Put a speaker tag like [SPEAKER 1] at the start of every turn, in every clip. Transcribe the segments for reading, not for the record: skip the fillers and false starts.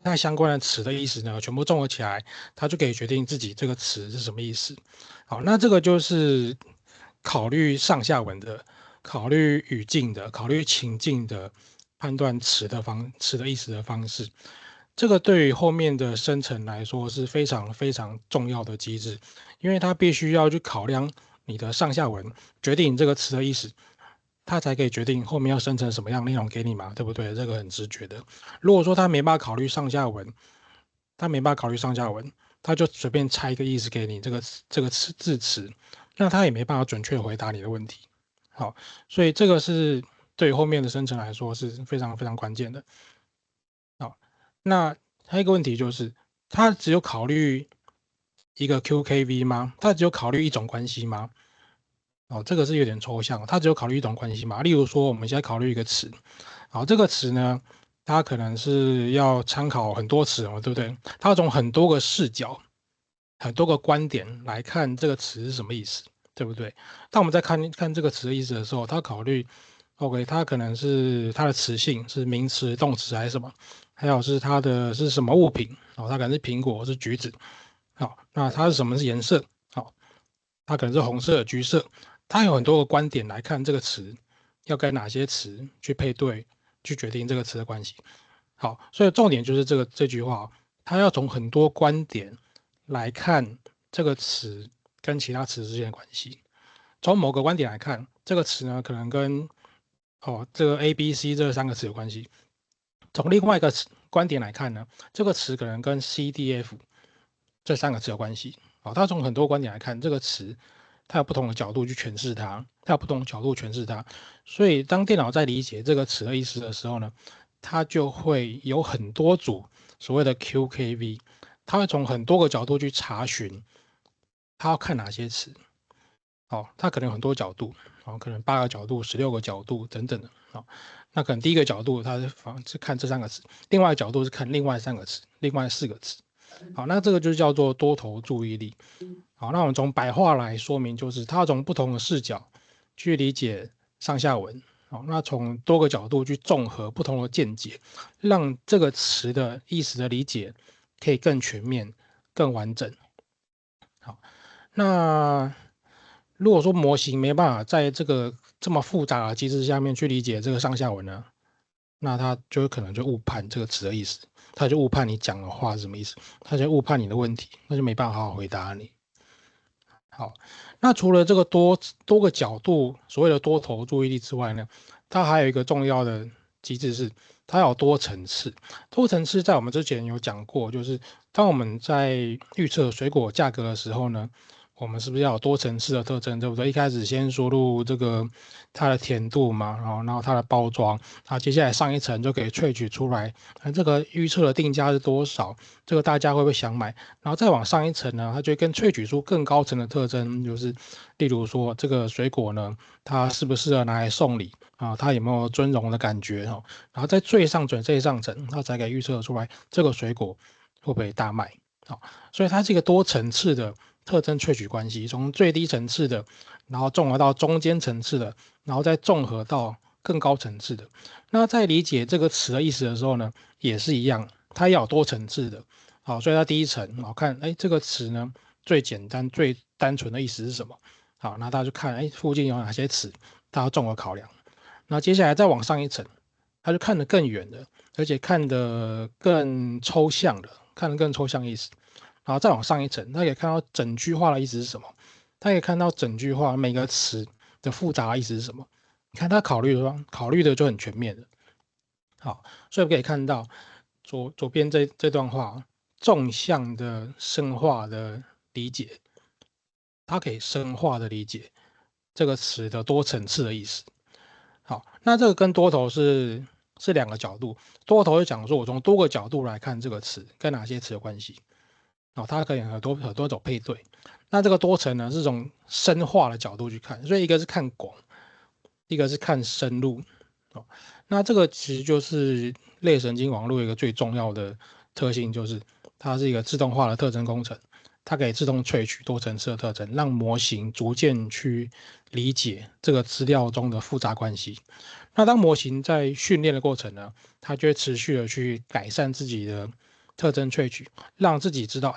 [SPEAKER 1] 它相关的词的意思呢，全部综合起来，它就可以决定自己这个词是什么意思。好，那这个就是考虑上下文的、考虑语境的、考虑情境的判断词的意思的方式。这个对于后面的生成来说是非常非常重要的机制，因为它必须要去考量你的上下文，决定这个词的意思，它才可以决定后面要生成什么样内容给你嘛，对不对？这个很直觉的。如果说他没办法考虑上下文，他没办法考虑上下文，他就随便猜一个意思给你，这个字词，那他也没办法准确回答你的问题。好，所以这个是对后面的生成来说是非常非常关键的。好，那还有一个问题就是，他只有考虑一个 QKV 吗？他只有考虑一种关系吗？哦，这个是有点抽象，他只有考虑一种关系嘛？例如说，我们现在考虑一个词，好，这个词呢，它可能是要参考很多词哦，对不对？它要从很多个视角、很多个观点来看这个词是什么意思，对不对？当我们在看看这个词的意思的时候，它考虑，OK，它可能是它的词性是名词、动词还是什么，还有是它的是什么物品，哦，它可能是苹果、是橘子，好，那它是什么是颜色？好，它可能是红色、橘色，它有很多个观点来看这个词要跟哪些词去配对，去决定这个词的关系。好，所以重点就是这句话，它要从很多观点来看这个词跟其他词之间的关系。从某个观点来看，这个词呢可能跟这个 A、B、C 这三个词有关系。从另外一个观点来看呢，这个词可能跟 C、D、F 这三个词有关系。好，它从很多观点来看，这个词它有不同的角度去诠释它，它有不同的角度诠释它。所以当电脑在理解这个词的意思的时候呢，它就会有很多组所谓的 QKV，它会从很多个角度去查询，它要看哪些词。哦，它可能有很多角度，哦，可能8个角度、16个角度等等的。哦，那可能第一个角度它是看这三个词，另外一个角度是看另外3个词、另外4个词。好，那这个就叫做多头注意力。好，那我们从白话来说明，就是它从不同的视角去理解上下文。好，那从多个角度去综合不同的见解，让这个词的意思的理解可以更全面、更完整。好，那如果说模型没办法在这个这么复杂的机制下面去理解这个上下文呢，那它就可能就误判这个词的意思，它就误判你讲的话是什么意思，它就误判你的问题，那就没办法好好回答你。好，那除了这个多个角度，所谓的多头注意力之外呢，它还有一个重要的机制是，它有多层次。多层次在我们之前有讲过，就是当我们在预测水果价格的时候呢，我们是不是要有多层次的特征，对不对？一开始先输入这个它的甜度嘛，然后它的包装，然后接下来上一层就可以萃取出来，这个预测的定价是多少，这个大家会不会想买？然后再往上一层呢，它就会跟萃取出更高层的特征，就是例如说这个水果呢，它适不适合拿来送礼啊？它有没有尊荣的感觉哦？然后在最上层，它才可以预测出来这个水果会不会大卖。好，所以它是一个多层次的特征萃取关系，从最低层次的，然后综合到中间层次的，然后再综合到更高层次的。那在理解这个词的意思的时候呢，也是一样，它要有多层次的。好，所以它第一层，好看，哎，这个词呢最简单、最单纯的意思是什么？好，那大家就看，哎，附近有哪些词，大家综合考量。那接下来再往上一层，他就看得更远的，而且看得更抽象的，看得更抽象意思。然后再往上一层，他可以看到整句话的意思是什么，他可以看到整句话每个词的复杂意思是什么。你看他考虑的就很全面了。好，所以可以看到左边这段话，纵向的深化的理解，它可以深化的理解这个词的多层次的意思。好，那这个跟多头是两个角度。多头是讲说我从多个角度来看这个词跟哪些词有关系，哦，它可以很多种配对。那这个多层呢是从深化的角度去看，所以一个是看广，一个是看深入。哦，那这个其实就是类神经网络一个最重要的特性，就是它是一个自动化的特征工程，它可以自动萃取多层次的特征，让模型逐渐去理解这个资料中的复杂关系。那当模型在训练的过程呢，它就会持续的去改善自己的特征萃取，让自己知道，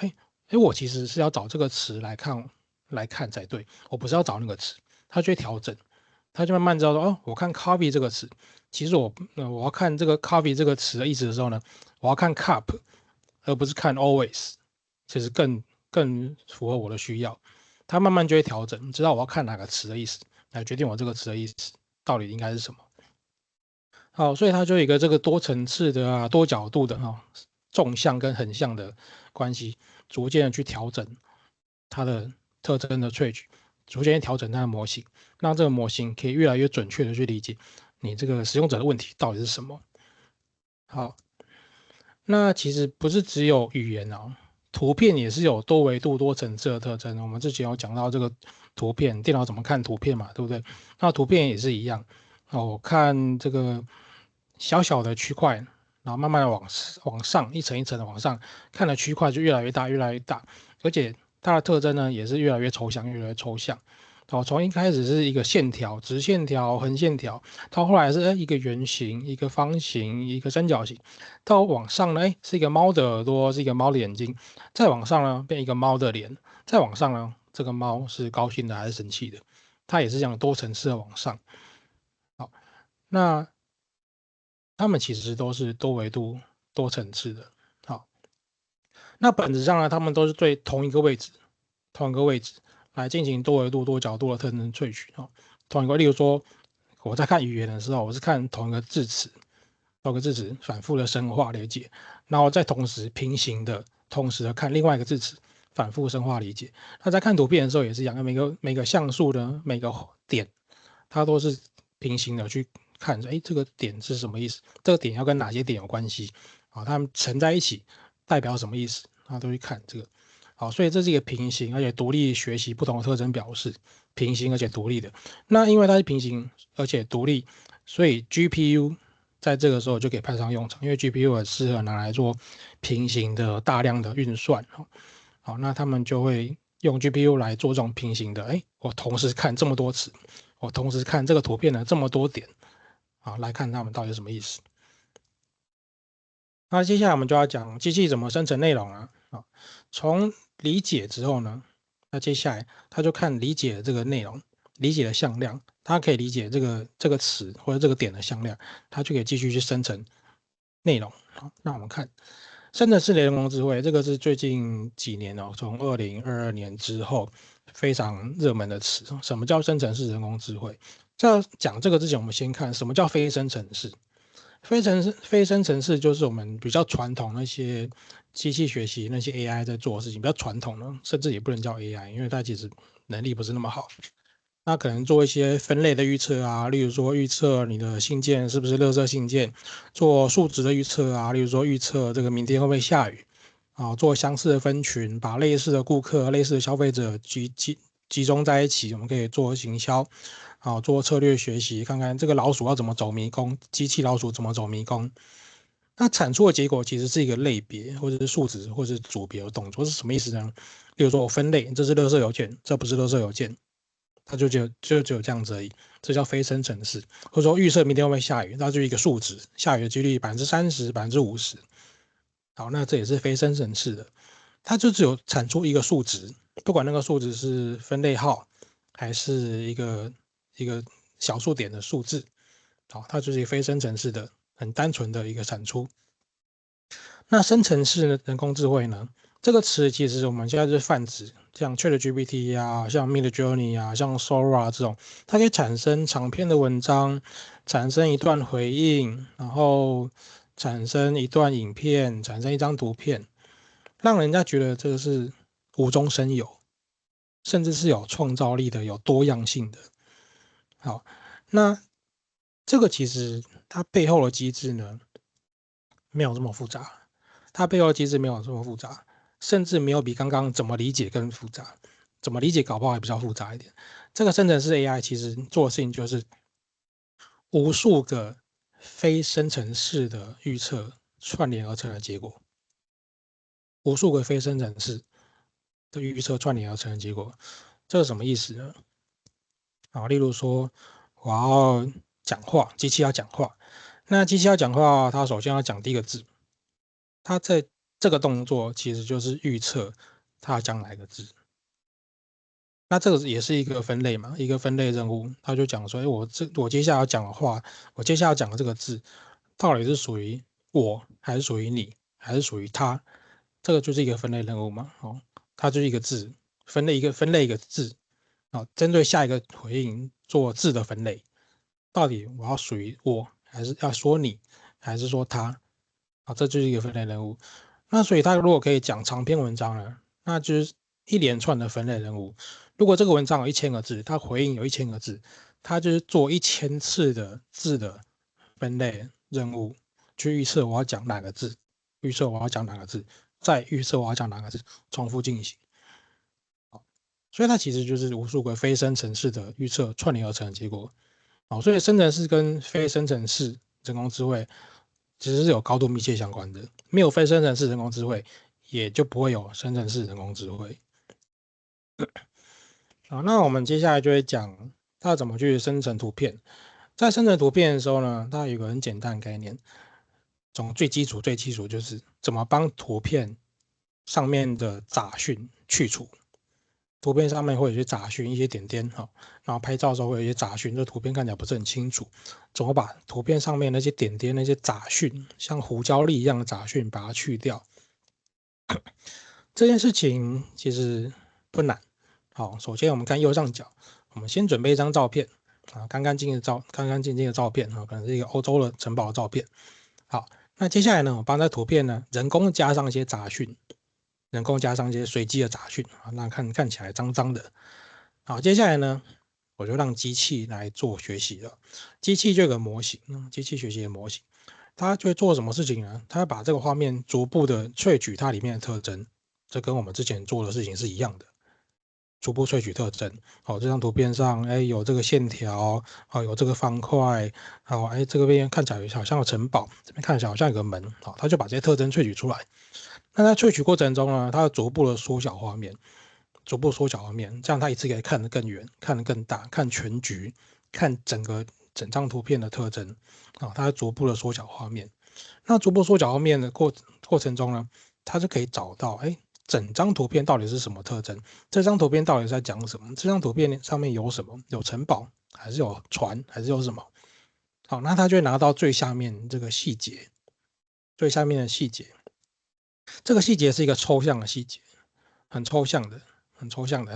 [SPEAKER 1] 我其实是要找这个词来看才对，我不是要找那个词，它就会调整，它就慢慢知道说，我看 coffee 这个词，其实我要看这个 coffee 这个词的意思的时候呢，我要看 cup，而不是看 always，其实更符合我的需要，它慢慢就会调整，知道我要看哪个词的意思，来决定我这个词的意思到底应该是什么。好，所以它就有一个这个多层次的多角度的纵向跟横向的关系，逐渐的去调整它的特征的萃取，逐渐调整它的模型，让这个模型可以越来越准确的去理解你这个使用者的问题到底是什么。好，那其实不是只有语言图片也是有多维度、多层次的特征。我们之前有讲到这个图片，电脑怎么看图片嘛，对不对？那图片也是一样，看这个小小的区块，然后慢慢的往上一层一层的往上看的区块就越来越大，越来越大，而且它的特征呢也是越来越抽象，越来越抽象。从一开始是一个线条，直线条、横线条，到后来是一个圆形、一个方形、一个三角形，到往上呢，是一个猫的耳朵，是一个猫的眼睛，再往上呢变一个猫的脸，再往上呢，这个猫是高兴的还是生气的？它也是这样多层次的往上。好，那它们其实都是多维度、多层次的。好，那本质上呢，它们都是对同一个位置，来进行多维度、多角度的特征萃取。同一个，例如说我在看语言的时候，我是看同一个字词，反复的深化理解，然后再同时平行的、同时的看另外一个字词，反复深化理解。那在看图片的时候也是一样，每个像素的每个点，它都是平行的去看，这个点是什么意思？这个点要跟哪些点有关系？它们乘在一起代表什么意思？都去看这个。好，所以这是一个平行而且独立学习不同的特征表示，平行而且独立的。那因为它是平行而且独立，所以 GPU 在这个时候就可以派上用场，因为 GPU 很适合拿来做平行的大量的运算。好，那他们就会用 GPU 来做这种平行的。我同时看这么多词，我同时看这个图片的这么多点，来看他们到底是什么意思。那接下来我们就要讲机器怎么生成内容了。从理解之后呢，那接下来他就看理解的这个内容，理解的向量，他可以理解这个词或者这个点的向量，他就可以继续去生成内容。好，那我们看生成式人工智慧，这个是最近几年从2022年之后非常热门的词。什么叫生成式人工智慧？在讲这个之前，我们先看什么叫非生成式。非生成式就是我们比较传统那些机器学习那些 AI 在做的事情，比较传统的，甚至也不能叫 AI，因为它其实能力不是那么好。那可能做一些分类的预测例如说预测你的信件是不是垃圾信件，做数值的预测例如说预测这个明天会不会下雨做相似的分群，把类似的顾客、类似的消费者集中在一起，我们可以做行销。做策略学习，看看这个老鼠要怎么走迷宫，机器老鼠怎么走迷宫。那产出的结果其实是一个类别，或者是数值，或者是组别的动作，是什么意思呢？例如说我分类，这是垃圾邮件，这不是垃圾邮件，它就只有这样子而已，这叫非生成式。或者说预测明天会不会下雨，那就一个数值，下雨的几率30%、50%。好，那这也是非生成式的，它就只有产出一个数值，不管那个数值是分类号，还是一个小数点的数字，好，它就是一个非生成式的很单纯的一个产出。那生成式人工智慧呢？这个词其实我们现在是泛指，像 ChatGPT 像 Midjourney 像 Sora 这种，它可以产生长篇的文章，产生一段回应，然后产生一段影片，产生一张图片，让人家觉得这个是无中生有，甚至是有创造力的、有多样性的。好，那这个其实它背后的机制呢，没有这么复杂。它背后的机制没有这么复杂，甚至没有比刚刚怎么理解更复杂。怎么理解搞不好还比较复杂一点。这个生成式 AI 其实做的事情就是无数个非生成式的预测串联而成的结果。无数个非生成式的预测串联而成的结果，这是什么意思呢？例如说我要讲话，机器要讲话，那机器要讲话，它首先要讲第一个字。它在这个动作其实就是预测它要讲哪个字。那这个也是一个分类嘛，一个分类任务。他就讲说，哎，我接下来要讲的话，我接下来要讲的这个字，到底是属于我，还是属于你，还是属于他？这个就是一个分类任务嘛。哦，它就是一个字，分类一个字。啊，针对下一个回应做字的分类，到底我要属于我，还是要说你，还是说他？啊，这就是一个分类任务。那所以他如果可以讲长篇文章呢，那就是一连串的分类任务。如果这个文章有1000个字，他回应有1000个字，他就是做1000次的字的分类任务，去预测我要讲哪个字，预测我要讲哪个字，再预测我要讲哪个字，重复进行。所以它其实就是无数个非生成式的预测串联而成的结果。所以生成式跟非生成式人工智慧其实是有高度密切相关的。没有非生成式人工智慧，也就不会有生成式人工智慧。好，那我们接下来就会讲它怎么去生成图片。在生成图片的时候呢，它有一个很简单的概念，从最基础就是怎么帮图片上面的杂讯去除。图片上面会有一些杂讯，一些点点，然后拍照的时候会有一些杂讯，这图片看起来不是很清楚。怎么把图片上面那些点点、那些杂讯，像胡椒粒一样的杂讯，把它去掉？这件事情其实不难。好，首先我们看右上角，我们先准备一张照片啊，干干净净的照片啊，可能是一个欧洲的城堡的照片。好，那接下来呢，我帮这图片呢人工加上一些杂讯。人工加上一些随机的杂讯啊，那看起来脏脏的。好，接下来呢，我就让机器来做学习了。机器就有个模型，机器学习的模型，它就会做什么事情呢？它会把这个画面逐步的萃取它里面的特征，这跟我们之前做的事情是一样的。逐步萃取特征，好，这张图片上，哎，有这个线条，好，有这个方块，好，哎，这个边看起来好像有城堡，这边看起来好像有个门，好，它就把这些特征萃取出来。那在萃取过程中呢，它要逐步的缩小画面，逐步缩小画面，这样它一次可以看得更远，看得更大，看全局，看整张图片的特征，它逐步的缩小画面。那逐步缩小画面的过程中呢，它就可以找到，哎，整张图片到底是什么特征？这张图片到底在讲什么？这张图片上面有什么？有城堡，还是有船，还是有什么？好，那它就会拿到最下面这个细节，最下面的细节。这个细节是一个抽象的细节，很抽象的，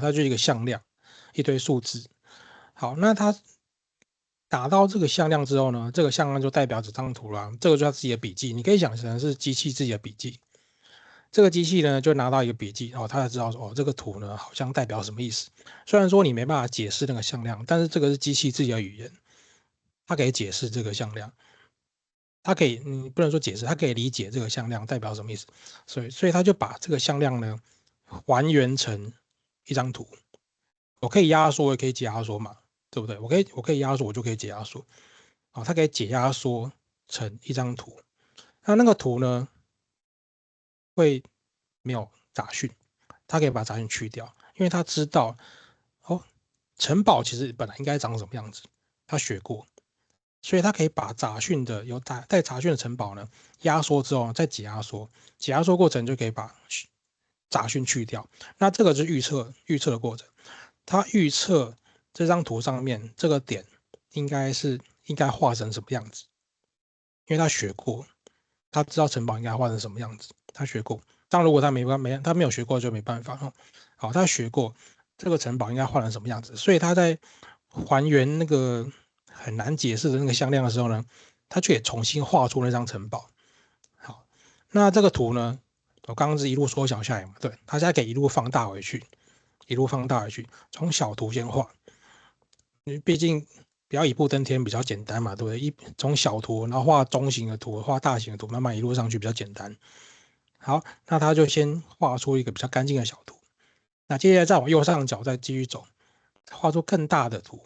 [SPEAKER 1] 它就是一个向量，一堆数字。好，那它打到这个向量之后呢，这个向量就代表这张图啦，这个就是它自己的笔记，你可以想成是机器自己的笔记。这个机器呢，就拿到一个笔记，它才知道说，这个图呢好像代表什么意思。虽然说你没办法解释那个向量，但是这个是机器自己的语言，它可以解释这个向量。它可以，你不能说解释，它可以理解这个向量代表什么意思，所以它就把这个向量呢还原成一张图。我可以压缩，我也可以解压缩嘛，对不对？我可以压缩，我就可以解压缩。它可以解压缩成一张图。那个图呢会没有杂讯，它可以把杂讯去掉，因为它知道城堡其实本来应该长什么样子，他学过。所以它可以把杂讯的有带杂讯的城堡呢压缩之后再解压缩，解压缩过程就可以把杂讯去掉。那这个是预测的过程，它预测这张图上面这个点应该画成什么样子，因为他学过，他知道城堡应该画成什么样子，他学过。但如果他没有学过就没办法。好，他学过这个城堡应该画成什么样子，所以他在还原那个很难解释的那个向量的时候呢，他却也重新画出那张城堡。好，那这个图呢，我刚刚是一路缩小下来嘛，对，他现在可以一路放大回去，从小图先画，因为毕竟不要一步登天比较简单嘛，对不对？从小图，然后画中型的图，画大型的图，慢慢一路上去比较简单。好，那他就先画出一个比较干净的小图，那接下来再往右上角再继续走，画出更大的图，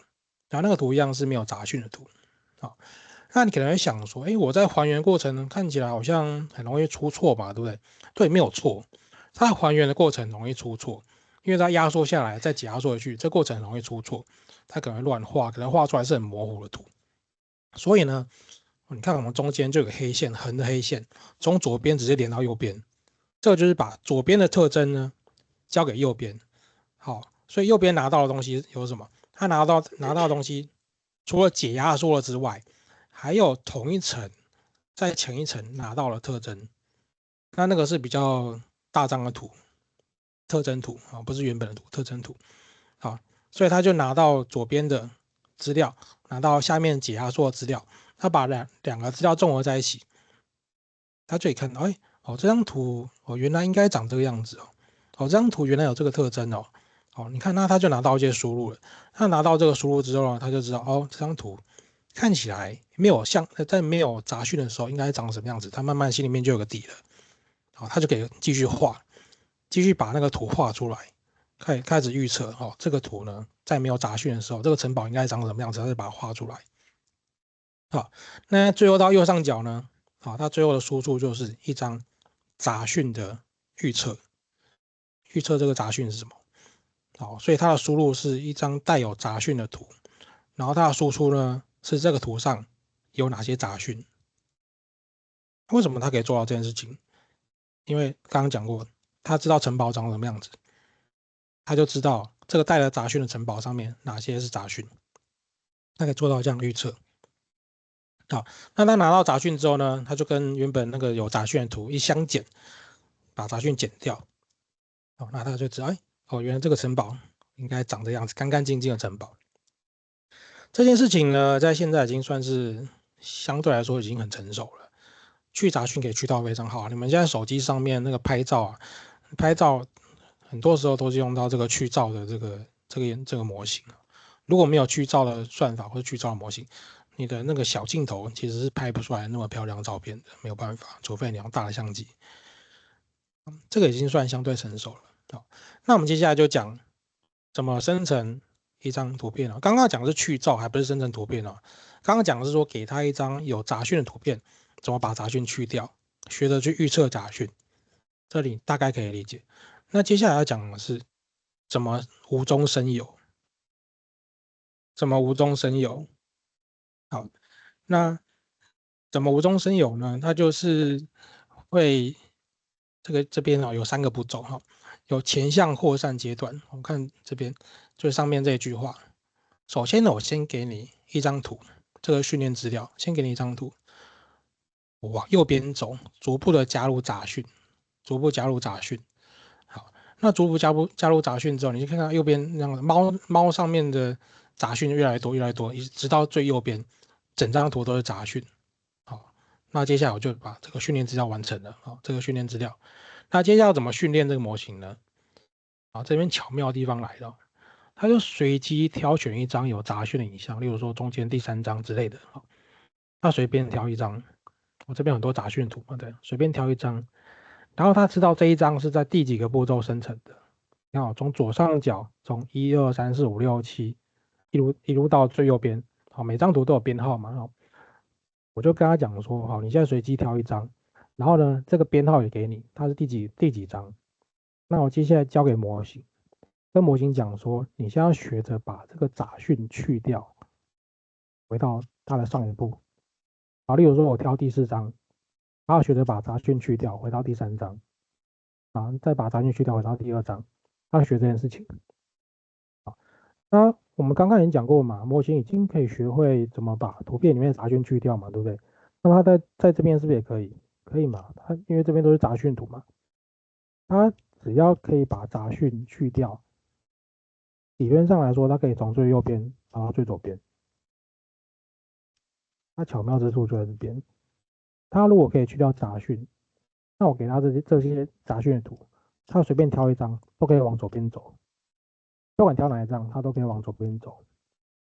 [SPEAKER 1] 然后那个图一样是没有杂讯的图。好，那你可能会想说，我在还原过程呢，看起来好像很容易出错吧，对不对？对，没有错，它还原的过程容易出错，因为它压缩下来再解压缩回去，这过程很容易出错，它可能会乱画，可能画出来是很模糊的图。所以呢，你看我们中间就有个黑线，横的黑线，从左边直接连到右边，这个就是把左边的特征呢交给右边。好，所以右边拿到的东西有什么？他拿到的东西，除了解压缩了之外，还有同一层在前一层拿到了特征。那个是比较大张的图，特征图啊，不是原本的图，特征图。好，所以他就拿到左边的资料，拿到下面解压缩的资料，他把两个资料综合在一起，他就可以看到，哎，哦，这张图哦，原来应该长这个样子哦，哦，这张图原来有这个特征哦，哦，你看，那他就拿到一些输入了，他拿到这个输入之后呢，他就知道，哦，这张图看起来没有在没有杂讯的时候应该长什么样子，他慢慢心里面就有个底了，好，他就可以继续画，继续把那个图画出来，开始预测，哦，这个图呢，在没有杂讯的时候，这个城堡应该长什么样子，他就把它画出来。好，那最后到右上角呢，好，它最后的输出就是一张杂讯的预测，预测这个杂讯是什么。好，所以它的输入是一张带有杂讯的图，然后它的输出呢是这个图上有哪些杂讯。为什么它可以做到这件事情？因为刚刚讲过，他知道城堡长什么样子，他就知道这个带了杂讯的城堡上面哪些是杂讯，他可以做到这样预测。好，那他拿到杂讯之后呢，他就跟原本那个有杂讯的图一相减，把杂讯减掉。哦，那他就知道，哎，哦，原来这个城堡应该长这样子，干干净净的城堡。这件事情呢，在现在已经算是相对来说已经很成熟了，去杂讯可以去到非常好。你们现在手机上面那个拍照啊，拍照很多时候都是用到这个去噪的这个模型。如果没有去噪的算法或者去噪的模型，你的那个小镜头其实是拍不出来那么漂亮的照片的，没有办法，除非你用大的相机。这个已经算相对成熟了。好，那我们接下来就讲怎么生成一张图片了。刚刚讲的是去噪，还不是生成图片哦。刚刚讲的是说给他一张有杂讯的图片，怎么把杂讯去掉，学着去预测杂讯，这里大概可以理解。那接下来要讲的是怎么无中生有，怎么无中生有。好，那怎么无中生有呢？它就是会这边有3个步骤哈，有前向扩散阶段。我们看这边就是上面这句话。首先呢，我先给你一张图，这个训练资料，先给你一张图，我往右边走，逐步的加入杂讯，逐步加入杂讯。好，那逐步加入杂讯之后，你就看到右边那个猫上面的杂讯越来越多，越来越多，直到最右边，整张图都是杂讯。好，那接下来我就把这个训练资料完成了。好，这个训练资料，那接下来要怎么训练这个模型呢？好，这边巧妙的地方来了，它就随机挑选一张有杂讯的影像，例如说中间第3张之类的。好，那随便挑一张，我这边很多杂讯图，对，随便挑一张，然后他知道这一张是在第几个步骤生成的。你看，从左上角，从1、2、3、4、5、6、7，一路到最右边，好，每张图都有编号嘛，好，我就跟他讲说，好，你现在随机挑一张，然后呢，这个编号也给你，它是第几张，那我接下来交给模型，跟模型讲说，你现在要学着把这个杂讯去掉，回到它的上一步。好，例如说我挑第4张，然后学着把杂讯去掉，回到第3章，啊，再把杂讯去掉，回到第2章，他学这件事情。好，那我们刚刚已经讲过嘛，模型已经可以学会怎么把图片里面的杂讯去掉嘛，对不对？那么它在这边是不是也可以？可以嘛？它因为这边都是杂讯图嘛，它只要可以把杂讯去掉，理论上来说，它可以从最右边跑到最左边。它巧妙之处就在这边，它如果可以去掉杂讯，那我给他这些杂讯的图，他随便挑一张都可以往左边走，不管挑哪一张，他都可以往左边走。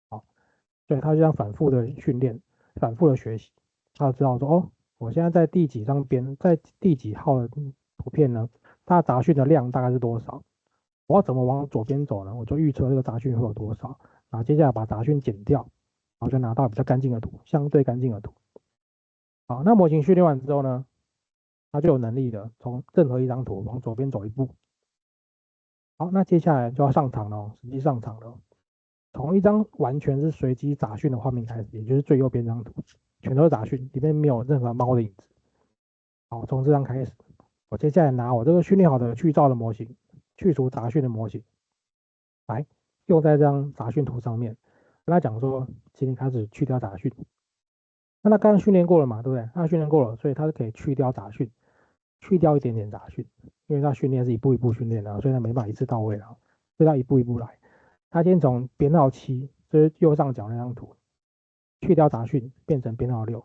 [SPEAKER 1] 好，所以他就这样反复的训练，反复的学习，他就知道说，哦，我现在在第几张边，在第几号的图片呢？它杂讯的量大概是多少？我要怎么往左边走呢？我就预测这个杂讯会有多少，然后接下来把杂讯减掉，然后就拿到比较干净的图，相对干净的图。好，那模型训练完之后呢，它就有能力的从任何一张图往左边走一步。好，那接下来就要上场了，实际上场了。从一张完全是随机杂讯的画面开始，也就是最右边这张图，全都是杂讯，里面没有任何猫的影子。好，从这张开始，
[SPEAKER 2] 我接下来拿我这个训练好的去噪的模型，去除杂讯的模型，来用在这张杂讯图上面，跟他讲说，今天开始去掉杂讯。那他刚刚训练过了嘛，对不对？他训练过了，所以他是可以去掉杂讯，去掉一点点杂讯，因为他训练是一步一步训练的，所以他没办法一次到位了，所以他一步一步来。他先从编号7，就是右上角那张图，去掉杂讯，变成编号6，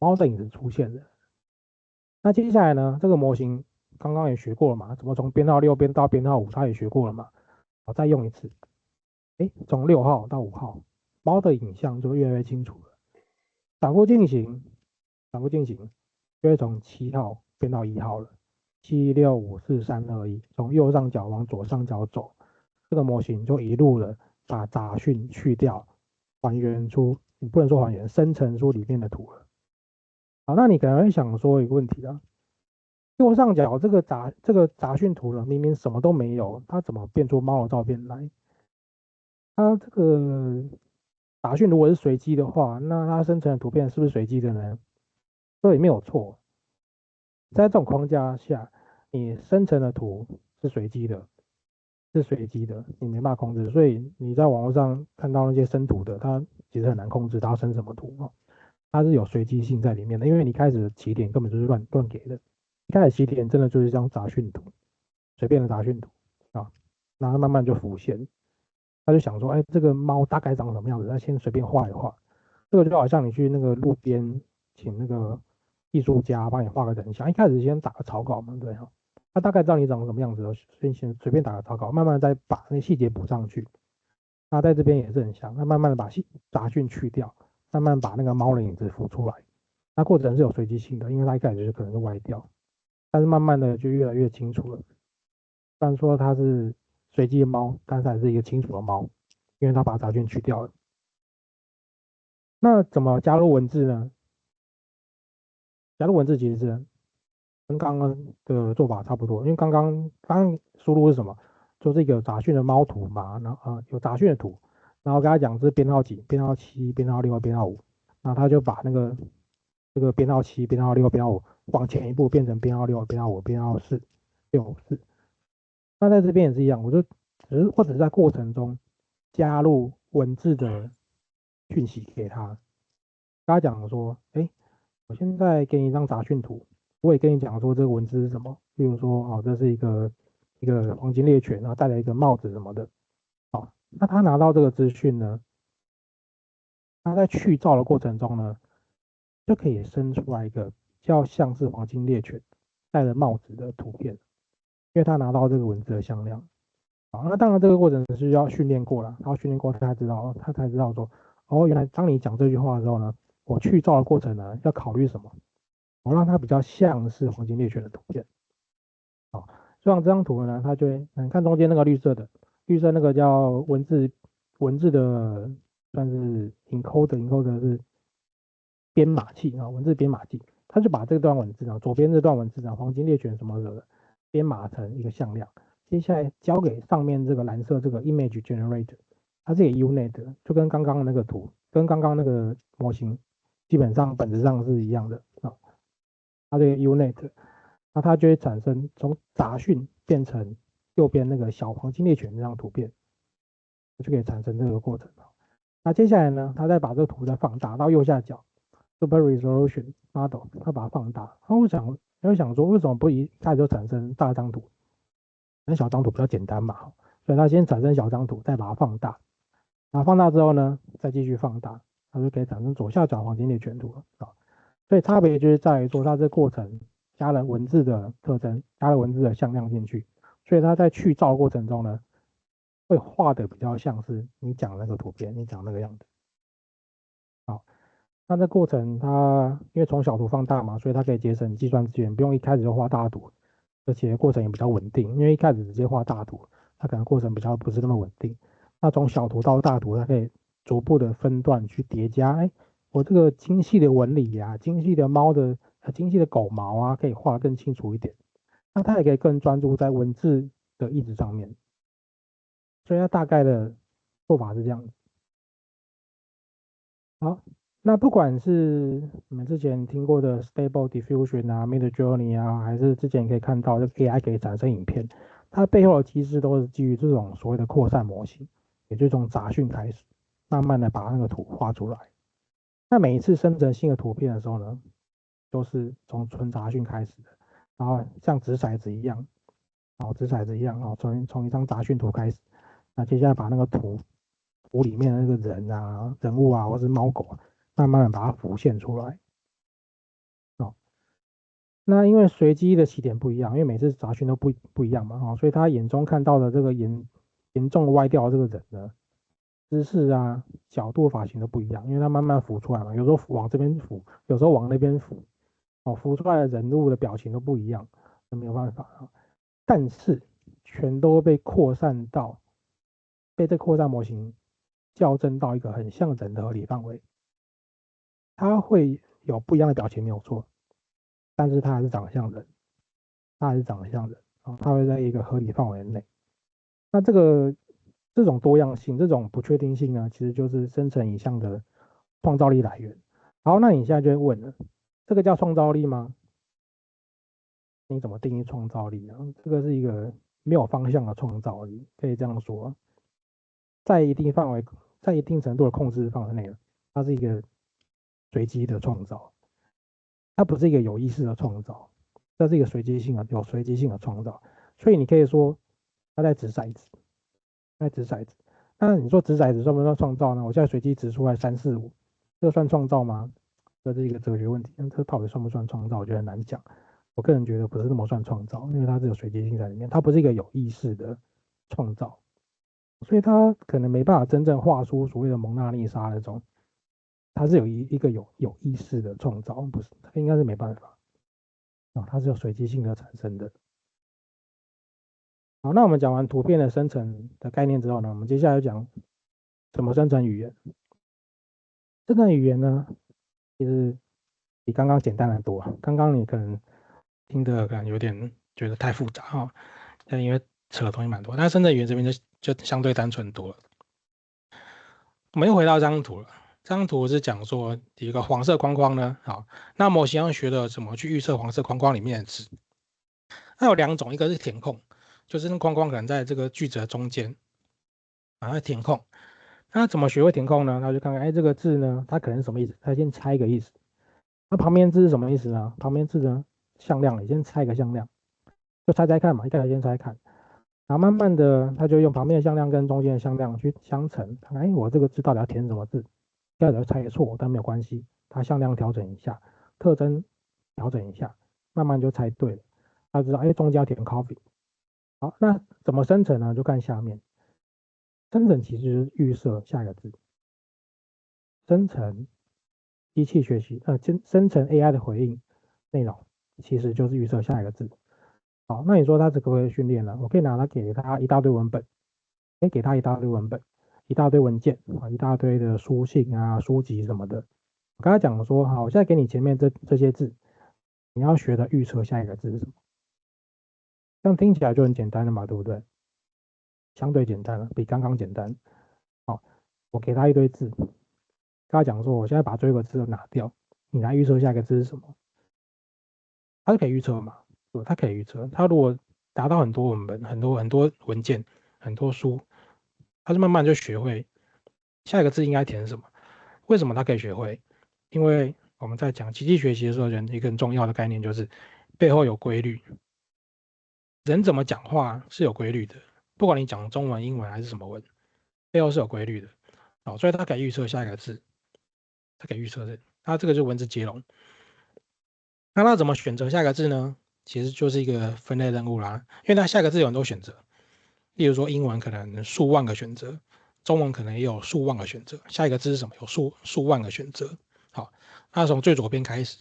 [SPEAKER 2] 猫的影子出现了。那接下来呢，这个模型刚刚也学过了嘛，怎么从编号6编到编号5，他也学过了嘛。好，再用一次，从6号到5号，猫的影像就越来越清楚了。反复进行，反复进行，就会从7号变到1号了。7、6、5、4、3、2、1，从右上角往左上角走，这个模型就一路的把杂讯去掉，还原出，你不能说还原，生成出里面的图了。好，那你可能会想说一个问题啊，右上角这个杂讯图呢，明明什么都没有，它怎么变出猫的照片来？它这个杂讯如果是随机的话，那它生成的图片是不是随机的呢？对，没有错。在这种框架下，你生成的图是随机的，是随机的，你没办法控制。所以你在网络上看到那些生图的，它其实很难控制它要生什么图哦，它是有随机性在里面的，因为你开始的起点根本就是乱给的，一开始起点真的就是一张杂讯图，随便的杂讯图啊，然后慢慢就浮现。他就想说，哎，这个猫大概长什么样子？他先随便画一画。这个就好像你去那个路边请那个艺术家帮你画个人像，一开始先打个草稿嘛，对哈。他大概知道你长什么样子，先随便打个草稿，慢慢再把那细节补上去。那在这边也是很像，那慢慢的把杂讯去掉，慢慢把那个猫的影子浮出来。那过程是有随机性的，因为它一开始就可能是歪掉，但是慢慢的就越来越清楚了。虽然说它是随机的猫，但是还是一个清楚的猫，因为它把杂讯去掉了。那怎么加入文字呢？加入文字其实是跟刚刚的做法差不多，因为刚刚输入是什么？就是一个杂讯的猫图嘛，然后有杂讯的图，然后跟他讲这是编号几，编号7、编号6、编号5，然后他就把这个编号7、编号6、编号5往前一步变成编号6、编号5、编号4、6、4。那在这边也是一样，或者是在过程中加入文字的讯息给他，跟他讲说，我现在给你一张杂讯图，我也跟你讲说这个文字是什么，例如说，这是一个黄金猎犬，然后戴了一个帽子什么的，那他拿到这个资讯呢，他在去噪的过程中呢，就可以生出来一个比较像是黄金猎犬戴着帽子的图片，因为他拿到这个文字的向量。好，那当然这个过程是要训练过了，然后训练过他才知道说，原来当你讲这句话的时候呢，我去噪的过程呢要考虑什么，我让它比较像是黄金猎犬的图片。好，就像这张图呢，它就会，看中间那个绿色的，绿色那个叫文字的算是 encoder 是编码器啊，文字编码器，它就把这段文字啊，左边这段文字啊，黄金猎犬什么的编码成一个向量。接下来交给上面这个蓝色这个 image generator，它是一个 unit，就跟刚刚那个图，跟刚刚那个模型基本上本质上是一样的啊。它这个 unit，那它就会产生从杂讯变成右边那个小黄金猎犬这张图片，就可以产生这个过程。那接下来呢，它再把这个图再放大到右下角 super resolution model，它把它放大。那我想说，为什么不一开始就产生大张图？那小张图比较简单嘛，所以它先产生小张图，再把它放大，然后放大之后呢，再继续放大，它就可以产生左下角黄金猎犬图了啊。所以差别就是在于说，它这个过程加了文字的特征，加了文字的向量进去，所以它在去噪过程中呢，会画的比较像是你讲那个图片，你讲那个样子。好，那这过程它因为从小图放大嘛，所以它可以节省计算资源，不用一开始就画大图，而且过程也比较稳定。因为一开始直接画大图，它可能过程比较不是那么稳定。那从小图到大图，它可以逐步的分段去叠加。我这个精细的纹理啊，精细的精细的狗毛啊，可以画得更清楚一点。那它也可以更专注在文字的意思上面。所以它大概的做法是这样子。好，那不管是你们之前听过的 Stable Diffusion 啊、Midjourney 啊，还是之前可以看到这个 AI 可以产生影片，它背后的机制都是基于这种所谓的扩散模型，也就是从杂讯开始，慢慢的把那个图画出来。那每一次生成新的图片的时候呢，都是从纯杂讯开始的，然后像掷骰子一样，掷骰子一样，从一张杂讯图开始，那接下来把那个图里面的那个人啊、人物啊，或是猫狗啊，慢慢的把它浮现出来。哦，那因为随机的起点不一样，因为每次杂讯都不一样嘛，所以他眼中看到的这个严重歪掉的这个人呢，姿势啊、角度、发型都不一样，因为它慢慢浮出来嘛，有时候往这边浮，有时候往那边浮，浮出来的人物的表情都不一样，那没有办法啊。但是全都被扩散到，被这扩散模型校正到一个很像人的合理范围，它会有不一样的表情没有错，但是它还是长得像人，它还是长得像人它会在一个合理范围内。那这种多样性、这种不确定性呢，其实就是生成影像的创造力来源。好，那你现在就会问了，这个叫创造力吗？你怎么定义创造力呢？这个是一个没有方向的创造力，可以这样说，在一定范围、在一定程度的控制范围内，它是一个随机的创造，它不是一个有意识的创造，这是一个有随机性的创造。所以你可以说，它在掷骰子，在掷骰子。那你说掷骰子算不算创造呢？我现在随机掷出来3、4、5，这个算创造吗？这是一个哲学问题。那这到底算不算创造？我觉得很难讲。我个人觉得不是那么算创造，因为它是有随机性在里面，它不是一个有意识的创造，所以它可能没办法真正画出所谓的蒙娜丽莎那种，它是有一个有意识的创造，不是，它应该是没办法它是有随机性的产生的。好，那我们讲完图片的生成的概念之后呢，我们接下来讲怎么生成语言。生成语言呢，其实比刚刚简单的多。刚刚你可能听的可能有点觉得太复杂因为扯的东西蛮多。但生成语言这边就相对单纯多了。我们又回到这张图了。这张图是讲说一个黄色框框呢，好，那模型要学的怎么去预测黄色框框里面的字。它有2种，一个是填空，就是那框框可能在这个句子的中间，填空。那怎么学会填空呢？那就看看，哎，这个字呢，它可能是什么意思？它先猜一个意思。那旁边字是什么意思呢？旁边字呢，向量，你先猜一个向量，就猜猜看嘛，一开始先猜看，然后慢慢的，他就用旁边的向量跟中间的向量去相乘，看看，哎，我这个字到底要填什么字？一开始猜错，但没有关系，它向量调整一下，特征调整一下，慢慢就猜对了。他知道，哎，中间要填 coffee。好，那怎么生成呢？就看下面。生成其实就是预设下一个字，生成机器学习，生成 AI 的回应内容，其实就是预设下一个字。好，那你说它这个会训练呢？我可以拿它给它一大堆文本，可以给它一大堆文本，一大堆文件一大堆的书信啊、书籍什么的。我刚才讲说，好，我现在给你前面这些字，你要学的预测下一个字是什么？这样听起来就很简单了嘛，对不对？相对简单了，比刚刚简单。好，我给他一堆字，跟他讲说，我现在把最后一个字都拿掉，你来预测下一个字是什么？他是可以预测嘛？对，他可以预测。他如果达到很多文本、很多很多文件、很多书，他就慢慢就学会下一个字应该填什么。为什么他可以学会？因为我们在讲机器学习的时候，一个很重要的概念就是背后有规律。人怎么讲话是有规律的，不管你讲中文、英文还是什么文，背后是有规律的。所以他可以预测下一个字，他可以预测他这个就是文字接龙。那他怎么选择下一个字呢？其实就是一个分类任务啦，因为它下一个字有很多选择，例如说英文可能数万个选择，中文可能也有数万个选择，下一个字是什么？有数万个选择。好，那从最左边开始，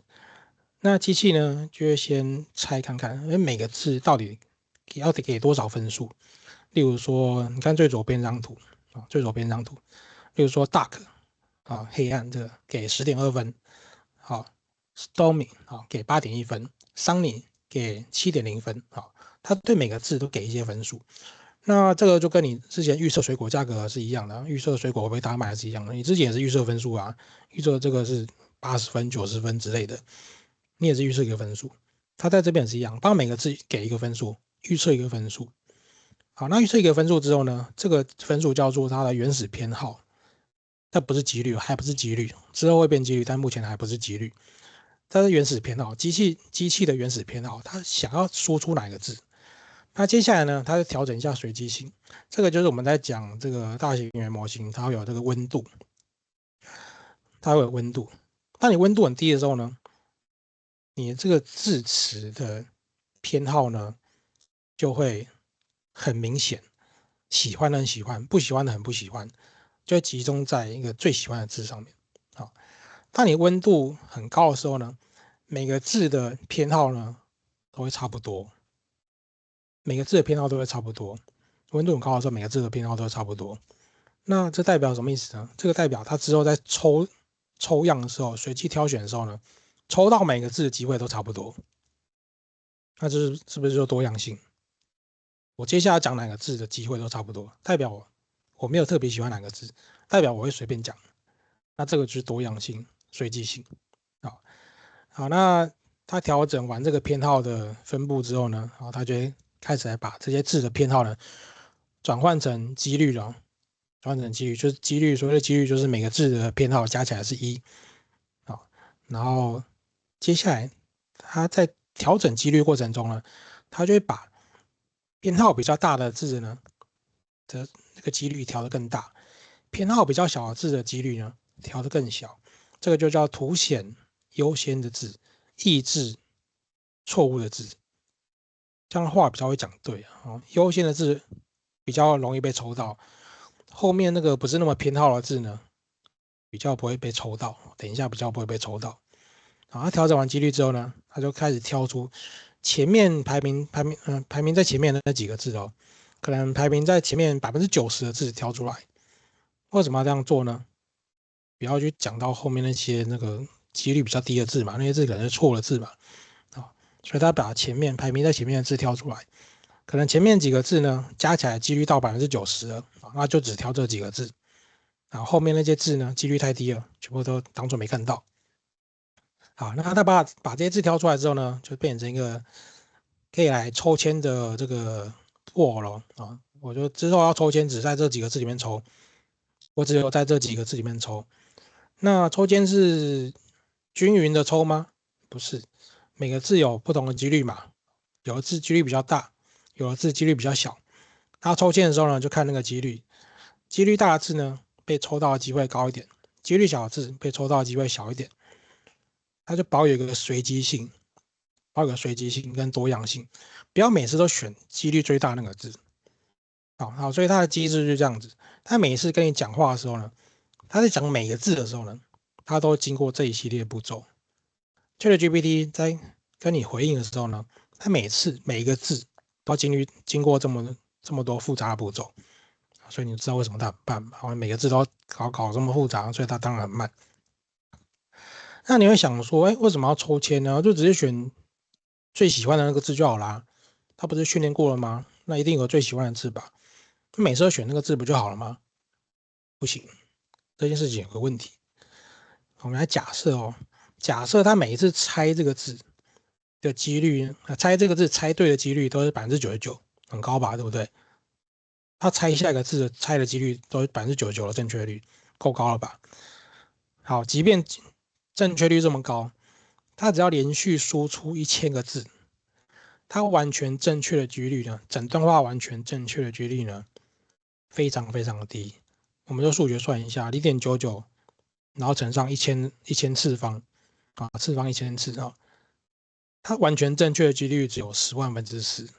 [SPEAKER 2] 那机器呢就会先猜看看，每个字到底要给多少分数。例如说，你看最左边这张图最左边这张图，例如说 dark 黑暗这个给10.2分，好 stormy 给8.1分，sunny 给7.0分，他对每个字都给一些分数。
[SPEAKER 1] 那这个就跟你之前预测水果价格是一样的，预测水果会不会大家买是一样的。你之前也是预测分数啊，预测这个是80分、90分之类的，你也是预测一个分数。它在这边也是一样，帮每个字给一个分数，预测一个分数。好，那预测一个分数之后呢，这个分数叫做它的原始偏好，它不是几率，还不是几率，之后会变几率，但目前还不是几率。它是原始偏好，机器的原始偏好，它想要输出哪个字。那接下来呢，它就调整一下随机性。这个就是我们在讲这个大型语言模型，它会有这个温度，它会有温度。当你温度很低的时候呢，你这个字词的偏好呢就会很明显，喜欢的很喜欢，不喜欢的很不喜欢，就会集中在一个最喜欢的字上面。好，当你温度很高的时候呢，每个字的偏好呢都会差不多，每个字的偏好都会差不多。温度很高的时候，每个字的偏好都会差不多。那这代表什么意思呢？这个代表它之后在抽样的时候，随机挑选的时候呢，抽到每个字的机会都差不多。那这是不是就多样性？我接下来讲哪个字的机会都差不多，代表我没有特别喜欢哪个字，代表我会随便讲。那这个就是多样性、随机性。好，那它调整完这个偏好的分布之后呢，然后它就会开始来把这些字的偏好呢转换成几率了。转换成几率就是几率，所谓的几率就是每个字的偏好加起来是1。好，然后接下来它在调整几率过程中呢，它就会把偏好比较大的字呢的那个几率调得更大，偏好比较小的字的几率呢调得更小。这个就叫凸显优先的字，抑制错误的字。这样话比较会讲对啊。优先的字比较容易被抽到，后面那个不是那么偏好的字呢，比较不会被抽到。等一下比较不会被抽到。好，它调整完几率之后呢，它就开始挑出前面排名在前面的那几个字哦，可能排名在前面90%的字挑出来。为什么要这样做呢？不要去讲到后面那些那个几率比较低的字嘛，那些字可能是错的字嘛。所以他把前面排名在前面的字挑出来，可能前面几个字呢加起来几率到90%了，那就只挑这几个字。然后后面那些字呢几率太低了，全部都当做没看到。好，那他把这些字挑出来之后呢，就变成一个可以来抽签的这个破了啊。我就之后要抽签，只在这几个字里面抽，我只有在这几个字里面抽。那抽签是均匀的抽吗？不是，每个字有不同的几率嘛，有的字几率比较大，有的字几率比较小。他抽签的时候呢，就看那个几率，几率大的字呢被抽到的机会高一点，几率小的字被抽到的机会小一点。它就保有一个随机性，保有个随机性跟多样性，不要每次都选几率最大那个字。好，所以它的机制就是这样子。他每次跟你讲话的时候呢，他在讲每个字的时候呢，他都经过这一系列步骤。ChatGPT 在跟你回应的时候呢，他每一个字都要经过这么多复杂的步骤，所以你知道为什么它很慢嘛？每个字都要搞这么复杂，所以它当然很慢。那你会想说，为什么要抽签呢？就直接选最喜欢的那个字就好啦。他不是训练过了吗？那一定有最喜欢的字吧？每次都选那个字不就好了吗？不行，这件事情有个问题。我们来假设哦，假设他每一次猜这个字的几率，猜这个字猜对的几率都是99%，很高吧？对不对？他猜下一个字的猜的几率都是99%的正确率，够高了吧？好，即便正确率这么高，他只要连续输出1000个字，它完全正确的几率呢，整段话完全正确的几率呢，非常非常的低。我们就数学算一下，0.99，然后乘上1000次方啊，次方1000次啊，它完全正确的几率只有100000分之4。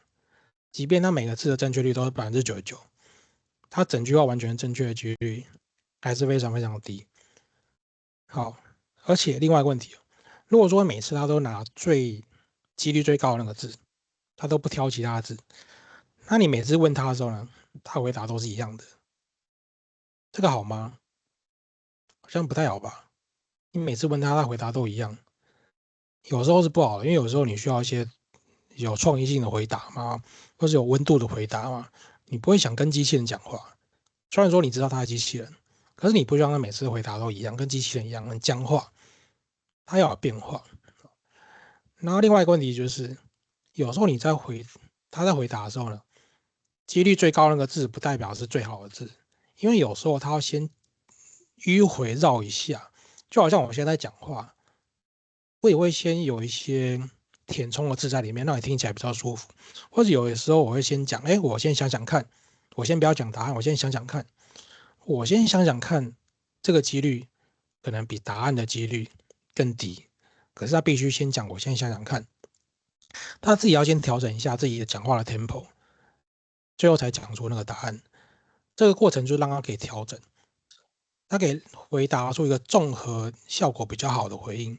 [SPEAKER 1] 即便它每个字的正确率都是99%，它整句话完全正确的几率还是非常非常的低。好，而且另外一个问题，如果说每次他都拿几率最高的那个字，他都不挑其他的字，那你每次问他的时候呢，他回答都是一样的，这个好吗？好像不太好吧？你每次问他，他回答都一样，有时候是不好的，因为有时候你需要一些有创意性的回答嘛，或是有温度的回答嘛。你不会想跟机器人讲话。虽然说你知道它是机器人，可是你不希望它每次回答都一样，跟机器人一样很僵化，它要有变化。然后另外一个问题就是，有时候他在回答的时候呢，几率最高的那个字不代表是最好的字，因为有时候他要先迂回绕一下，就好像我现在讲话，我也会先有一些填充的字在里面，让你听起来比较舒服。或者有的时候我会先讲，哎，我先想想看，我先不要讲答案，我先想想看，我先想想看，这个几率可能比答案的几率更低，可是他必须先讲，我先想想看，他自己要先调整一下自己的讲话的 tempo，最后才讲出那个答案。这个过程就让他可以调整，他可以回答出一个综合效果比较好的回应。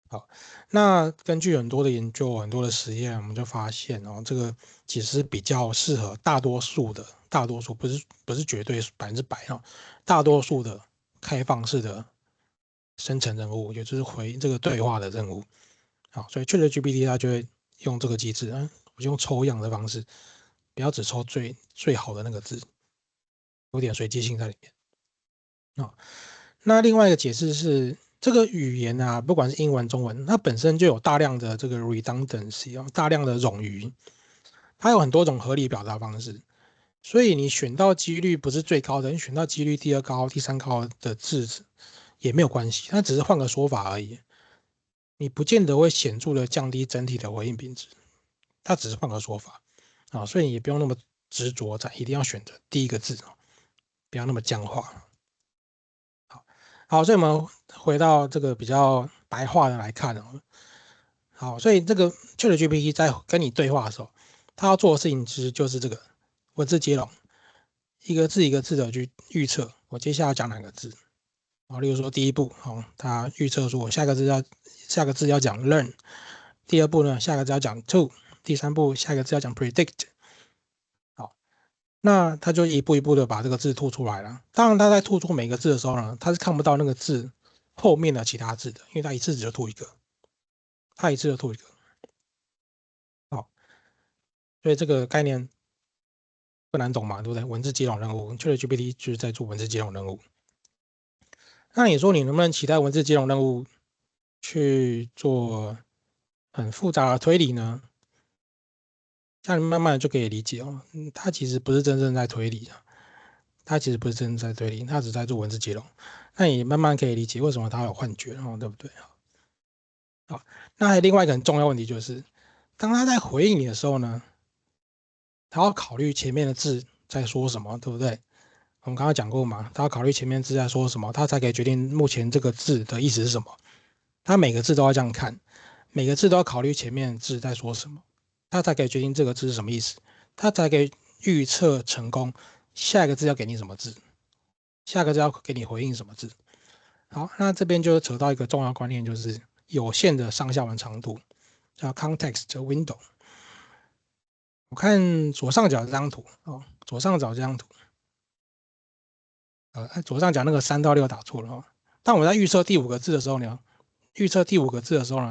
[SPEAKER 1] 好，那根据很多的研究、很多的实验，我们就发现哦，这个其实比较适合大多数不是绝对100%哦，大多数的开放式的生成任务，也就是回这个对话的任务。好，所以 ChatGPT 它就会用这个机制，我就用抽样的方式，不要只抽最好的那个字，有点随机性在里面。那另外一个解释是，这个语言啊，不管是英文、中文，它本身就有大量的这个 redundancy 大量的冗余，它有很多种合理表达方式，所以你选到几率不是最高的，你选到几率第二高、第三高的字也没有关系，它只是换个说法而已，你不见得会显著的降低整体的回应品质，它只是换个说法所以你也不用那么执着在一定要选择第一个字不要那么僵化。好，所以我们回到这个比较白话的来看好，所以这个 ChatGPT 在跟你对话的时候，它要做的事情其实就是这个文字接龙，一个字一个字的去预测我接下来要讲哪个字。例如说第一步，它预测说我下个字要讲 learn，第二步呢，下个字要讲 to，第三步下一个字要讲 predict。好，那它就一步一步的把这个字吐出来了。当然，它在吐出每个字的时候呢，它是看不到那个字后面的其他字的，因为它一次只就吐一个，它一次就吐一个。好，所以这个概念不难懂嘛，对不对？文字接龙任务，ChatGPT 就是在做文字接龙任务。那你说你能不能期待文字接龙任务去做很复杂的推理呢？这样你慢慢的就可以理解它其实不是真正在推理它其实不是真正在推理，它只在做文字接龙。那你慢慢可以理解为什么它有幻觉对不对？好，那还有另外一个很重要问题就是，当他在回应你的时候呢，他要考虑前面的字在说什么，对不对？我们刚刚讲过嘛，他要考虑前面字在说什么，他才可以决定目前这个字的意思是什么。他每个字都要这样看，每个字都要考虑前面字在说什么，他才可以决定这个字是什么意思，他才可以预测成功下一个字要给你什么字，下个字要给你回应什么字。好，那这边就扯到一个重要观念，就是有限的上下文长度，叫 context window。我看左上角这张图左上角这张图，左上角那个3到6打错了当我在预测第五个字的时候呢，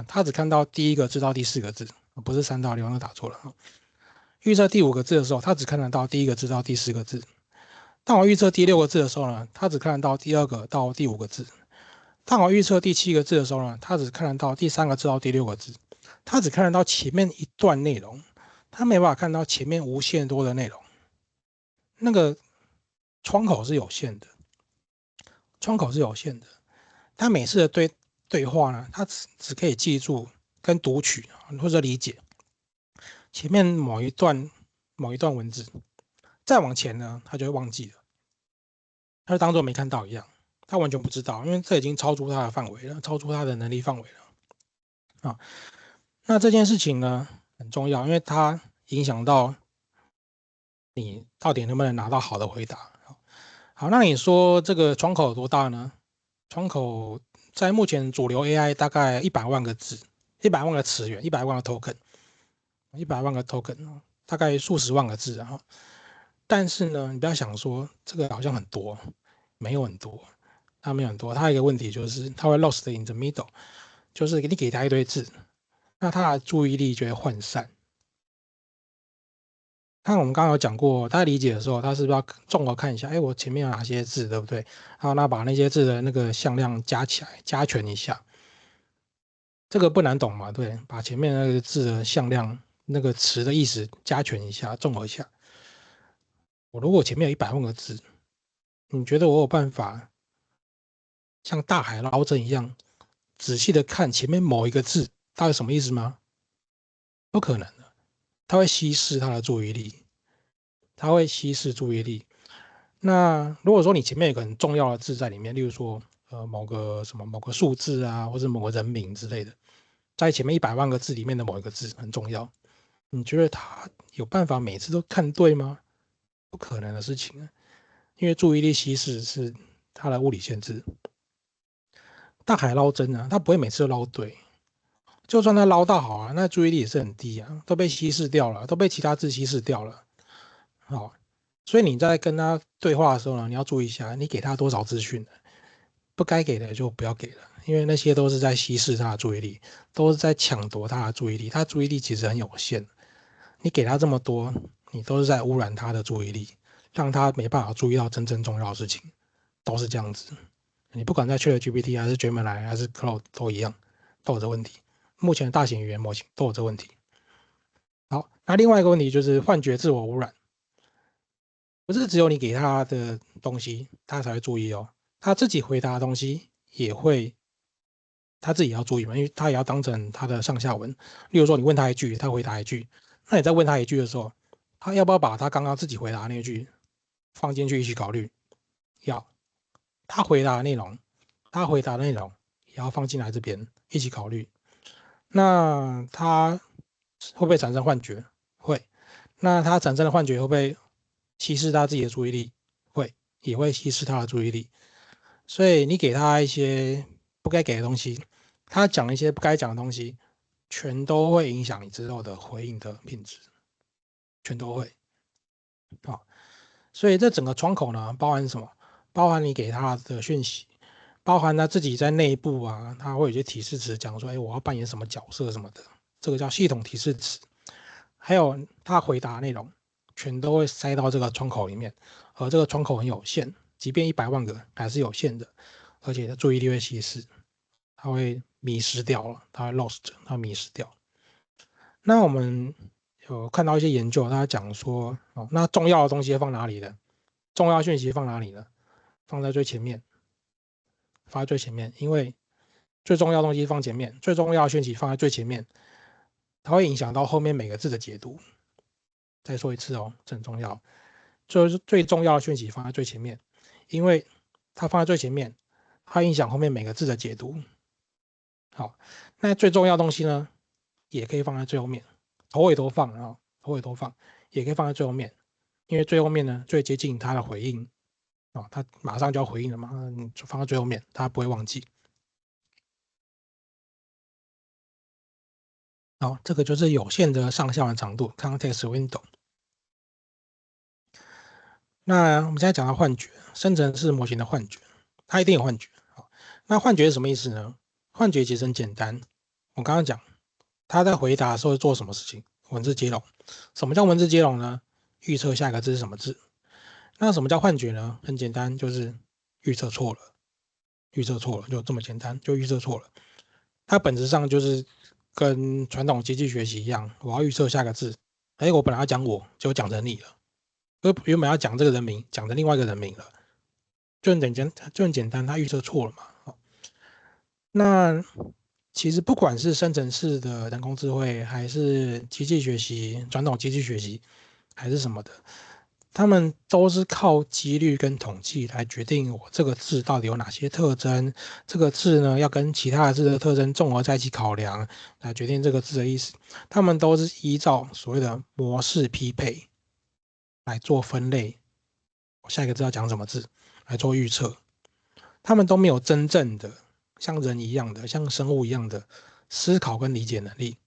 [SPEAKER 1] 他只看到第一个字到第4个字，不是3到6，那打错了预测第五个字的时候，他只看得到第一个字到第4个字。当我预测第6个字的时候呢，他只看得到第2个到第5个字。当我预测第7个字的时候呢，他只看得到第3个字到第6个字。他只看得到前面一段内容，他没办法看到前面无限多的内容。那个窗口是有限的，他每次的对话呢，他只可以记住跟读取或者理解前面某一段文字，再往前呢，他就会忘记了，他就当做没看到一样，他完全不知道，因为这已经超出他的范围了，超出他的能力范围了那这件事情呢很重要，因为它影响到你到底能不能拿到好的回答。好，那你说这个窗口有多大呢？窗口在目前主流 AI 大概100万个字，100万个词源，100万个 token，100万个 token，大概数十万个字但是呢，你不要想说这个好像很多，没有很多，它没有很多。它有一个问题就是它会 lost in the middle，就是你给它一堆字，那它的注意力就会涣散。看我们刚刚有讲过，大家理解的时候，他是不是要综合看一下？哎，我前面有哪些字，对不对？好，那把那些字的那个向量加起来，加权一下，这个不难懂嘛？对，把前面那个字的向量、那个词的意思加权一下，综合一下。我如果前面有100万个字，你觉得我有办法像大海捞针一样仔细的看前面某一个字，它有什么意思吗？不可能的，它会稀释它的注意力，它会稀释注意力。那如果说你前面有个很重要的字在里面，例如说某个什么某个数字啊，或者某个人名之类的，在前面100万个字里面的某一个字很重要，你觉得他有办法每次都看对吗？不可能的事情啊，因为注意力稀释是它的物理限制。大海捞针啊，他不会每次都捞对，就算他捞到好啊，那注意力也是很低啊，都被稀释掉了，都被其他字稀释掉了。好，所以你在跟他对话的时候呢，你要注意一下，你给他多少资讯，不该给的就不要给了，因为那些都是在稀释他的注意力，都是在抢夺他的注意力。他注意力其实很有限，你给他这么多，你都是在污染他的注意力，让他没办法注意到真正重要的事情，都是这样子。你不管在 ChatGPT 还是 Gemini 还是 Claude 都一样，都有这问题。目前的大型语言模型都有这问题。好，那另外一个问题就是幻觉自我污染，不是只有你给他的东西，他才会注意哦，他自己回答的东西也会，他自己要注意嘛，因为他也要当成他的上下文。例如说，你问他一句，他回答一句，那你再问他一句的时候，他要不要把他刚刚自己回答的那句放进去一起考虑？要，他回答的内容，他回答的内容也要放进来这边一起考虑。那他会不会产生幻觉？会。那他产生的幻觉会不会稀释他自己的注意力？会，也会稀释他的注意力。所以你给他一些不该给的东西，他讲一些不该讲的东西，全都会影响你之后的回应的品质，全都会。好，所以这整个窗口呢，包含什么？包含你给他的讯息，包含他自己在内部啊，他会有些提示词讲说，哎，我要扮演什么角色什么的，这个叫系统提示词。还有他回答内容，全都会塞到这个窗口里面，而这个窗口很有限，即便100万个还是有限的，而且注意力会稀释，它会迷失掉了，它会 lost，它迷失掉。那我们有看到一些研究，他讲说，哦，那重要的东西放哪里呢？重要讯息放哪里呢？放在最前面，放在最前面，因为最重要的东西放前面，最重要的讯息放在最前面，它会影响到后面每个字的解读。再说一次哦，这很重要，就是最重要的讯息放在最前面，因为它放在最前面，它影响后面每个字的解读。好，那最重要的东西呢，也可以放在最后面，头尾都放啊，头尾都放，也可以放在最后面，因为最后面呢最接近他的回应啊，他马上就要回应了嘛，你就放在最后面，他不会忘记。好，这个就是有限的上下文长度 （context window）。那我们现在讲到幻觉，生成式模型的幻觉，它一定有幻觉。好，那幻觉是什么意思呢？幻觉其实很简单，我刚刚讲，他在回答的时候做什么事情？文字接龙。什么叫文字接龙呢？预测下一个字是什么字。那什么叫幻觉呢？很简单，就是预测错了，预测错了，就这么简单，就预测错了。它本质上就是跟传统机器学习一样，我要预测下个字，哎，我本来要讲我，结果讲成你了。原本要讲这个人名，讲成另外一个人名了，就很简单，他预测错了嘛。那其实不管是生成式的人工智慧，还是机器学习、传统机器学习，还是什么的，他们都是靠几率跟统计来决定我这个字到底有哪些特征。这个字呢，要跟其他的字的特征综合在一起考量，来决定这个字的意思。他们都是依照所谓的模式匹配来做分类。我下一个字要讲什么字来做预测，他们都没有真正的像人一样的、像生物一样的思考跟理解能力，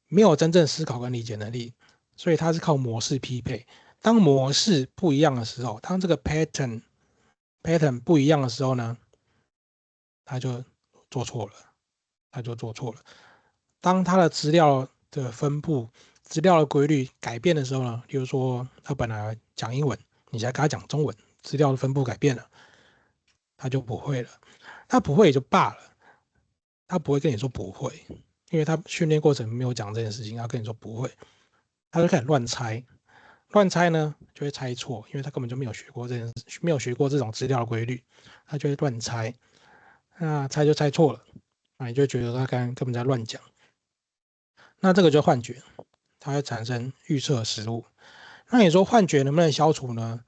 [SPEAKER 1] 没有真正思考跟理解能力，所以它是靠模式匹配。当模式不一样的时候，当这个 pattern 不一样的时候呢，他就做错了，他就做错了。当他的资料的分布资料的规律改变的时候呢，例如说他本来讲英文，你现在跟他讲中文，资料的分布改变了，他就不会了。他不会也就罢了，他不会跟你说不会，因为他训练过程没有讲这件事情，他跟你说不会，他就开始乱猜。乱猜呢就会猜错，因为他根本就没有学过这件事，没有学过这种资料的规律，他就会乱猜。那猜就猜错了，那你就觉得他根本在乱讲。那这个就幻觉，它会产生预测失误。那你说幻觉能不能消除呢？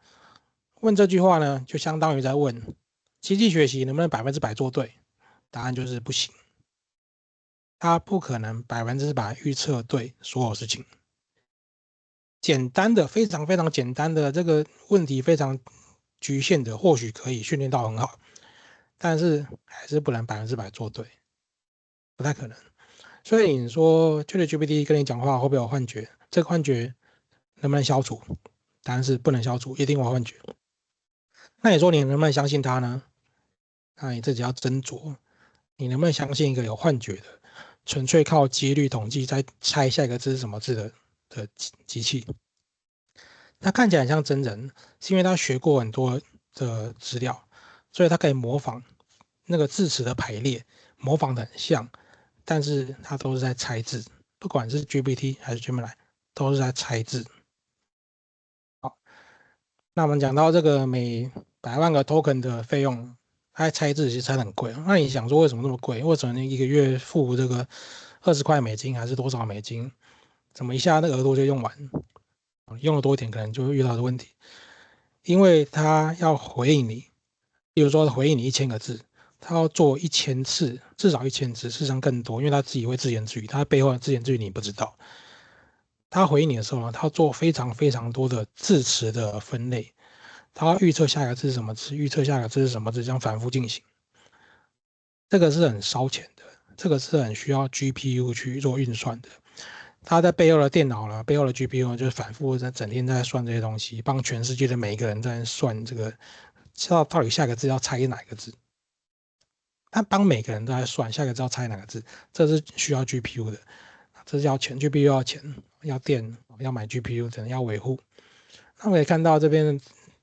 [SPEAKER 1] 问这句话呢，就相当于在问机器学习能不能100%做对？答案就是不行，它不可能100%预测对所有事情。简单的、非常非常简单的这个问题，非常局限的，或许可以训练到很好，但是还是不能100%做对，不太可能。所以你说 ChatGPT 跟你讲话会不会有幻觉？这个幻觉能不能消除？答案是不能消除，一定有幻觉。那你说你能不能相信它呢？那你自己要斟酌，你能不能相信一个有幻觉的、纯粹靠几率统计在猜下一个字是什么字的机器？它看起来很像真人，是因为他学过很多的资料，所以他可以模仿那个字词的排列，模仿的很像，但是他都是在猜字，不管是 GPT 还是 Gemini，都是在猜字。好，那我们讲到这个每100万个 token 的费用，它猜字其实猜得很贵。那你想说为什么那么贵？为什么你一个月付这个$20还是多少美金？怎么一下那个额度就用完？用的多一点可能就会遇到的问题，因为他要回应你，比如说回应你1000个字，他要做1000次，至少1000次，事实上更多，因为他自己会自言自语，他背后的自言自语你不知道。他回应你的时候呢，他要做非常非常多的字词的分类，他要预测下一个字是什么字，预测下一个字是什么字，这样反复进行。这个是很烧钱的，这个是很需要 GPU 去做运算的。他在背后的电脑了，背后的 GPU 就是反复在整天在算这些东西，帮全世界的每一个人在算这个，到底下一个字要猜哪个字。他帮每个人都在算下一个字要猜哪个字，这是需要 GPU 的，这是要钱，GPU 要钱，要电，要买 GPU，等要维护。那我可以看到这边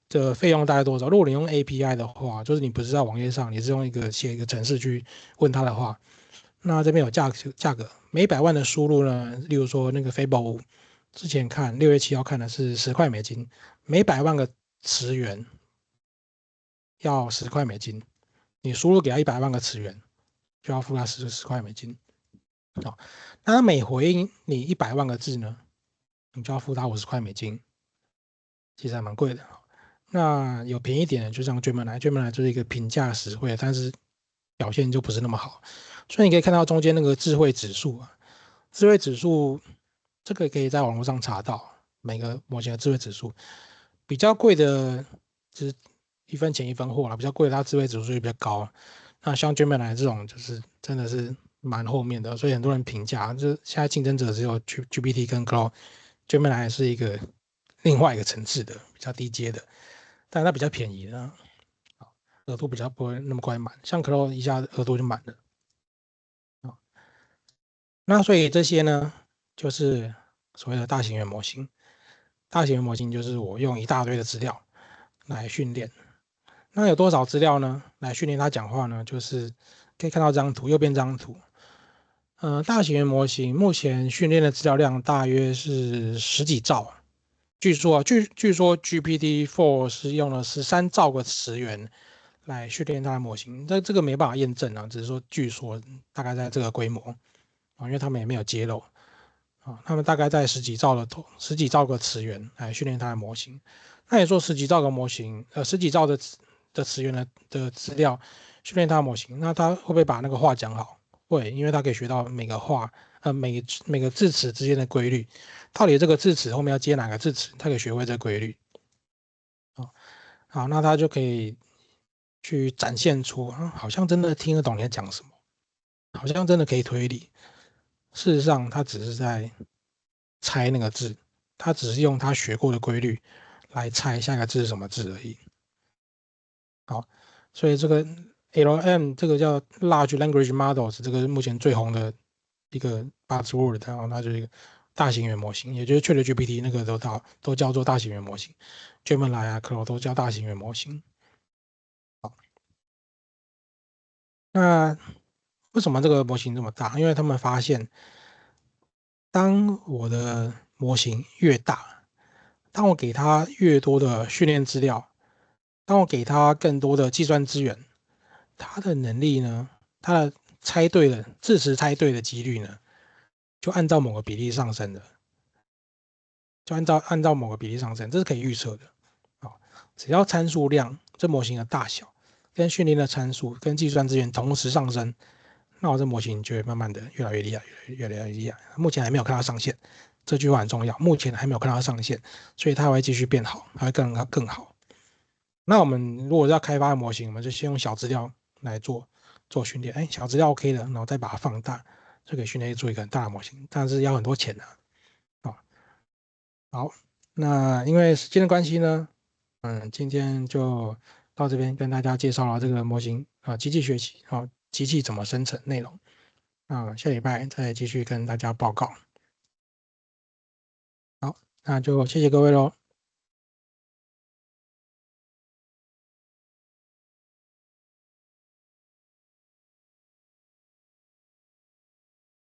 [SPEAKER 1] 的费用大概多少？如果你用 API 的话，就是你不是在网页上，你是用写一个程式去问他的话，那这边有价格，每100万的输入呢，例如说那个 Fable 之前看6月7号看的是$10美金，每100万个词源要$10美金，你输入给他100万个词源，就要付他10美金。好，那他每回应你100万个字呢，你就要付他$50美金，其实还蛮贵的。那有便宜一点的，就像 Gemini 就是一个平价实惠，但是表现就不是那么好。所以你可以看到中间那个智慧指数啊，智慧指数这个可以在网络上查到每个模型的智慧指数，比较贵的就是一分钱一分货啦，比较贵的它智慧指数就比较高。那像 Gemini 这种就是真的是蛮后面的，所以很多人评价，就是现在竞争者只有 GPT 跟 Claude，Gemini 是一个另外一个层次的比较低阶的，但它比较便宜的，额度比较不会那么快满，像 Claude 一下额度就满了。那所以这些呢，就是所谓的大型语言模型。大型语言模型就是我用一大堆的资料来训练。那有多少资料呢？来训练它讲话呢？就是可以看到这张图，右边这张图。大型语言模型目前训练的资料量大约是10几兆。据说 GPT-4 是用了13兆个词源来训练它的模型。这个没办法验证啊，只是说据说大概在这个规模啊，因为他们也没有揭露。啊，他们大概在十几兆个词源来训练它的模型。那也说十几兆个模型，十几兆的词源的资料训练它的模型，那它会不会把那个话讲好？会，因为它可以学到每个话，每个字词之间的规律，到底这个字词后面要接哪个字词，它可以学会这个规律。好，那它就可以去展现出，好像真的听得懂你在讲什么，好像真的可以推理。事实上，他只是在猜那个字，他只是用他学过的规律来猜下一个字是什么字而已。好，所以这个 LM 这个叫 Large Language Models，这个是目前最红的一个 buzzword，然后它就是一个大型语言模型，也就是 ChatGPT 那个都叫做大型语言模型，Gemini 啊、Claude 都叫大型语言模型。好，那为什么这个模型这么大？因为他们发现，当我的模型越大，当我给它越多的训练资料，当我给它更多的计算资源，它的能力呢，它的字词猜对的几率呢，就按照某个比例上升的，就按照某个比例上升，这是可以预测的。只要参数量，这模型的大小跟训练的参数跟计算资源同时上升，那我这模型就会慢慢的越来越厉害，越来越厉害。目前还没有看到上限，这句话很重要。目前还没有看到上限，所以它会继续变好，它会更好。那我们如果要开发模型，我们就先用小资料来做训练。小资料 OK 了，然后再把它放大，就可以训练出一个很大的模型，但是要很多钱的。好，那因为时间的关系呢，今天就到这边跟大家介绍了这个模型机器学习机器怎么生成内容。下礼拜再继续跟大家报告。好，那就谢谢各位喽。